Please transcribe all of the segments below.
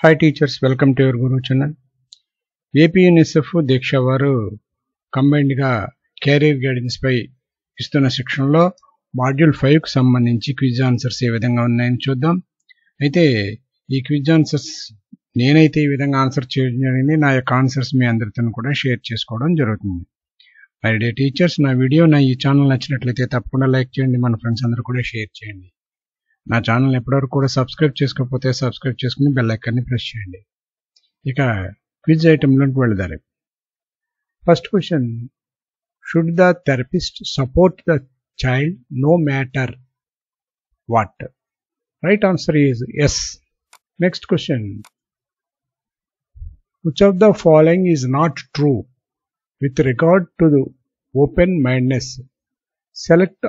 Hi teachers, welcome to your Guru channel. AP UNICEF Diksha వారు కంబైన్డ్గా career guidance పై ఇస్తున్న సెక్షన్లో మాడ్యూల్ 5కు సంబంధించి క్విజ్ ఆన్సర్స్ ఏ విధంగా ఉన్నాయని చూద్దాం. అయితే ఈ క్విజ్ ఆన్సర్స్ నేనైతే ఈ విధంగా ఆన్సర్ చేయడం జరిగింది. నా యొక్క ఆన్సర్స్ మీ అందరితో కూడా షేర్ చేసుకోవడం జరుగుతుంది. మై డే టీచర్స్, నా వీడియో ఈ ఛానల్ నచ్చినట్లయితే తప్పకుండా లైక్ చేయండి, మన ఫ్రెండ్స్ అందరూ కూడా షేర్ చేయండి. నా ఛానల్ ఎప్పటివరకు కూడా సబ్స్క్రైబ్ చేసుకోకపోతే సబ్స్క్రైబ్ చేసుకుని బెల్ ఐకాన్ని ప్రెస్ చేయండి. ఇక క్విజ్ ఐటెంలోకి వెళదారు. First question, should the therapist support the child no matter what? Right answer is yes. Next question, which of the following is not true with regard to the open mindedness? Select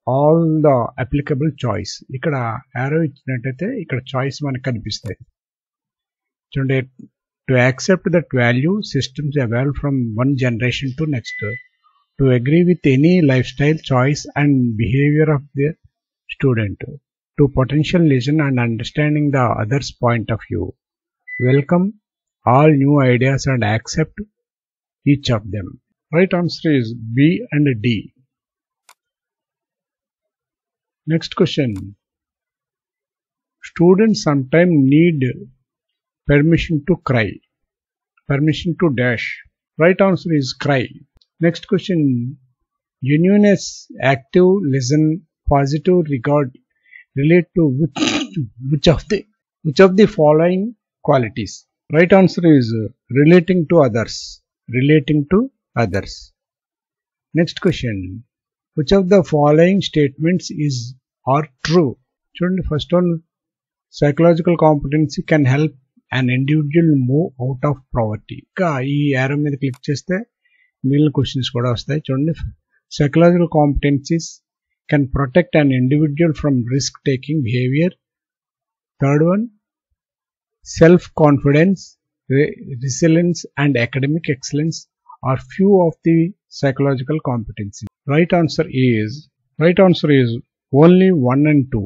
all the applicable choice. ఇక్కడ arrow ఇచ్చినట్టయితే ఇక్కడ choice మనకు కనిపిస్తాయి. చూడండి, to accept that value systems evolve from one generation to next, to agree with any lifestyle choice and behavior of the student, to potential listen and understanding the other's point of view, welcome all new ideas and accept each of them. Right answer is B and D. Next question, students sometimes need permission to cry. Permission to dash. Right answer is cry. Next question, genuineness, active, listen, positive regard relate to which of the following qualities? Right answer is relating to others. Relating to others. Next question, which of the following statements are true? Chudandi, first one, psychological competency can help an individual move out of poverty. Ka ee arrow మీద click చేస్తే మిగిలిన questions కూడా వస్తాయి. చూడండి, psychological competencies can protect an individual from risk taking behavior. Third one, self-confidence, resilience and academic excellence are few of the psychological competencies. Right answer is only 1 and 2.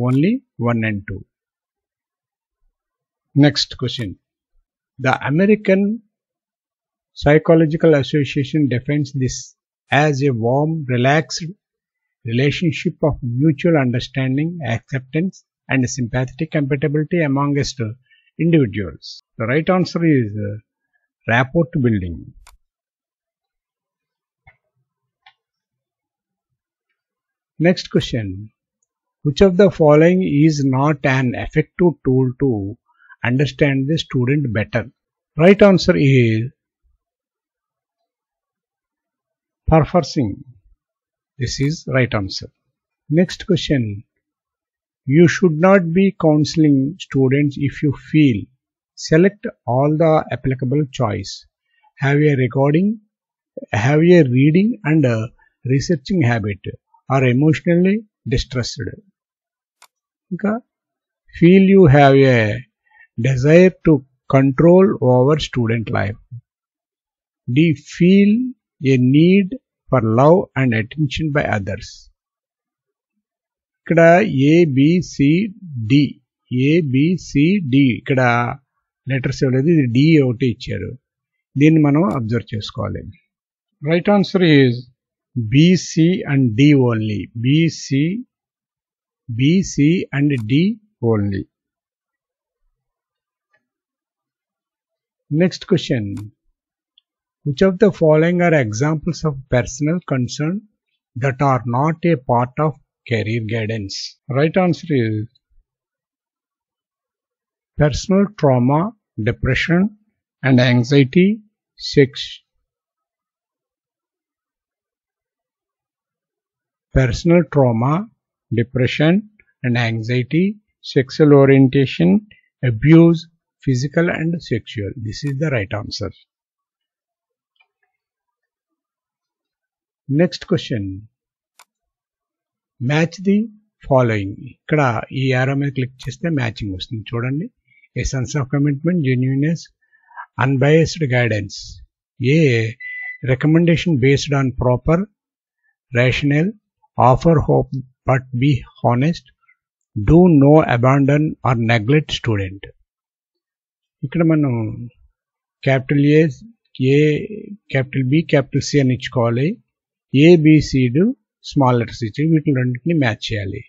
Only 1 and 2. Next question, the American Psychological Association defines this as a warm, relaxed relationship of mutual understanding, acceptance and sympathetic compatibility amongst individuals. The right answer is rapport building. Next question, which of the following is not an effective tool to understand the student better? Right answer is paraphrasing. This is right answer. Next question, you should not be counseling students if you feel. Select all the applicable choice. Have a reading and researching habit. Are emotionally distressed. ఇంకా feel you have a desire to control over student life. D, feel a need for love and attention by others. ఇక్కడ ABCD ఇక్కడ letters ఇవ్వలేదు, ఇది D ఒకటి ఇచ్చారు. దీన్ని మనం observe చేసుకోవాలి. Right answer is BC and D only. BC and D only. Next question, which of the following are examples of personal concern that are not a part of career guidance? Right answer is personal trauma, depression and anxiety, personal trauma, depression and anxiety, sexual orientation, abuse, physical and sexual. This is the right answer. Next question, match the following. ఇక్కడ ఈ arrow మీద click చేస్తే matching వస్తుంది. చూడండి, a sense of commitment, genuineness, unbiased guidance. A, recommendation based on proper rationale, offer hope but be honest, do no abandon or neglect student. ఇక్కడ మనం capital A capital B capital C అని ఇచ్చుకోవాలి. ఏబిసిడు small letters ఇచ్చి వీటిని రెండింటిని match చేయాలి.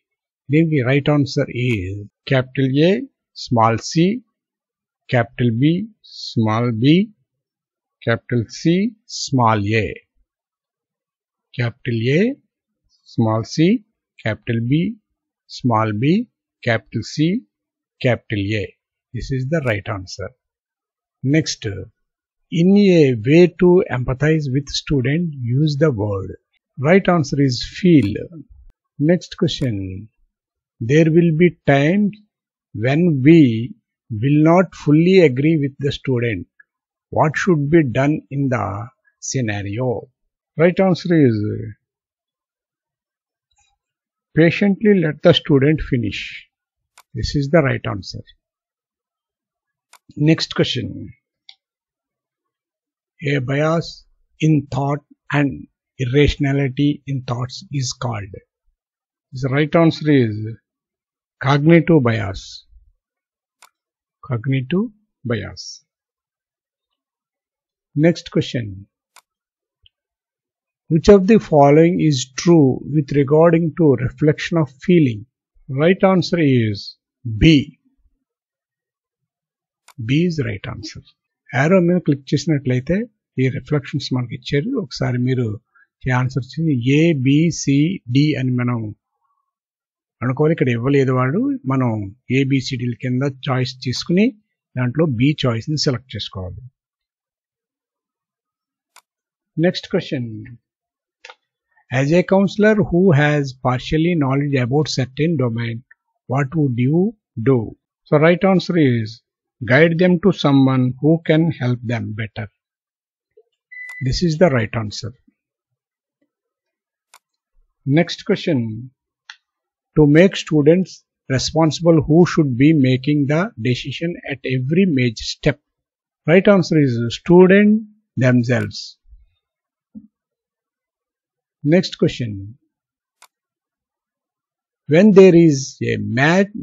దీనికి right answer is capital A small C, capital B small B, capital C small A. Capital A small C, capital B small b, capital C, capital A. This is the right answer. Next, in a way to empathize with student, use the word. Right answer is feel. Next question. There will be times when we will not fully agree with the student. What should be done in the scenario? Right answer is patiently let the student finish. This is the right answer. Next question. A bias in thought and irrationality in thoughts is called. The right answer is cognitive bias. Cognitive bias. Next question. Which of the following is true with regarding to reflection of feeling? Right answer is B. B is the right answer. Arrow మీద click చేసినట్లయితే ఈ reflections మనకి ఇచ్చారు. ఒకసారి మీరు ఈ answer A B C D అని మనం అనుకోవాలి. ఇక్కడ ఇవ్వలేదు వాడు. మనం ఏబిసిడిల కింద చాయిస్ తీసుకుని దాంట్లో బి చాయిస్ ని సెలెక్ట్ చేసుకోవాలి. Next question. As a counselor who has partially knowledge about certain domain, what would you do? So right answer is guide them to someone who can help them better. This is the right answer. Next question. To make students responsible, who should be making the decision at every major step? Right answer is student themselves. Next question. When there is a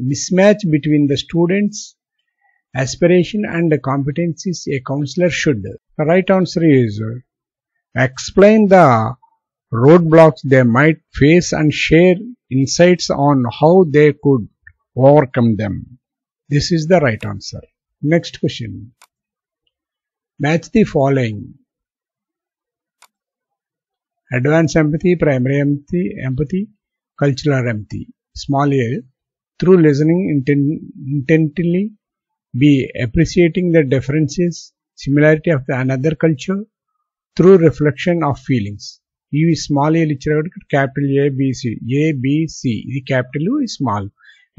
mismatch between the students' aspiration and the competencies, a counselor should. The right answer is explain the roadblocks they might face and share insights on how they could overcome them. This is the right answer. Next question. Match the following. Advanced empathy, primary empathy, cultural empathy. Small a. Through listening intently, B. Appreciating the differences, similarity of the another culture, through reflection of feelings. ఇవి small ఏలు ఇచ్చేటప్పుడు capital ABC ABC ఇది capital ఇది small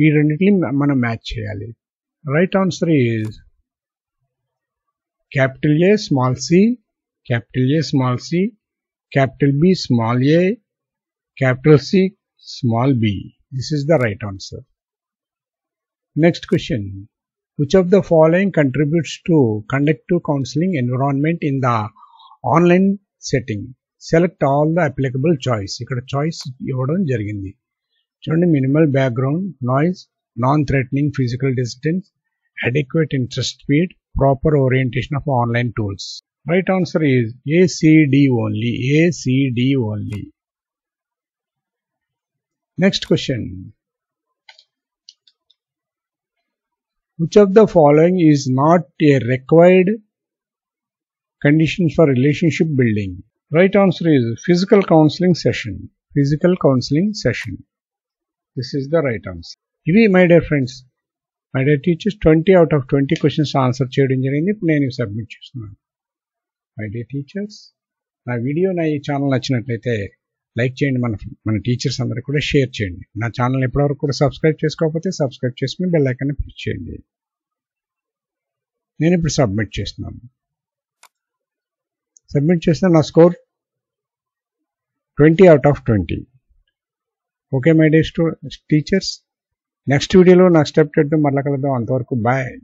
ఈ రెండింటిని మనం match చేయాలి. Right answer is capital A small C, capital A small C, capital B small a, capital C small b. This is the right answer. Next question. Which of the following contributes to conductive counseling environment in the online setting? Select all the applicable choice. ఇక్కడ choice ఇవ్వడం జరిగింది. చూడండి, minimal background noise, non-threatening physical distance, adequate interest speed, proper orientation of online tools. Right answer is ACD only. ACD only. Next question. Which of the following is not a required condition for relationship building? Right answer is physical counseling session. Physical counseling session. This is the right answer. ఇవి my dear friends, my dear teachers, 20 out of 20 questions answer చేయడం జరిగింది. ఇప్పుడు నేను submit చేస్తున్నాను. My dear teachers, నా video నా ఈ channel నచ్చినట్లయితే లైక్ చేయండి, మన టీచర్స్ అందరికీ కూడా షేర్ చేయండి. నా ఛానల్ ఎప్పటివరకు కూడా సబ్స్క్రైబ్ చేసుకోకపోతే సబ్స్క్రైబ్ చేసుకుని బెల్ ఐకాన్ని ప్రెస్ చేయండి. నేను ఇప్పుడు సబ్మిట్ చేస్తున్నాను. సబ్మిట్ చేస్తే నా score 20 out of 20. Okay my dear teachers, next వీడియోలో నెక్స్ట్ అప్డేట్ మళ్ళీ కలుద్దాం. అంతవరకు బాయ్.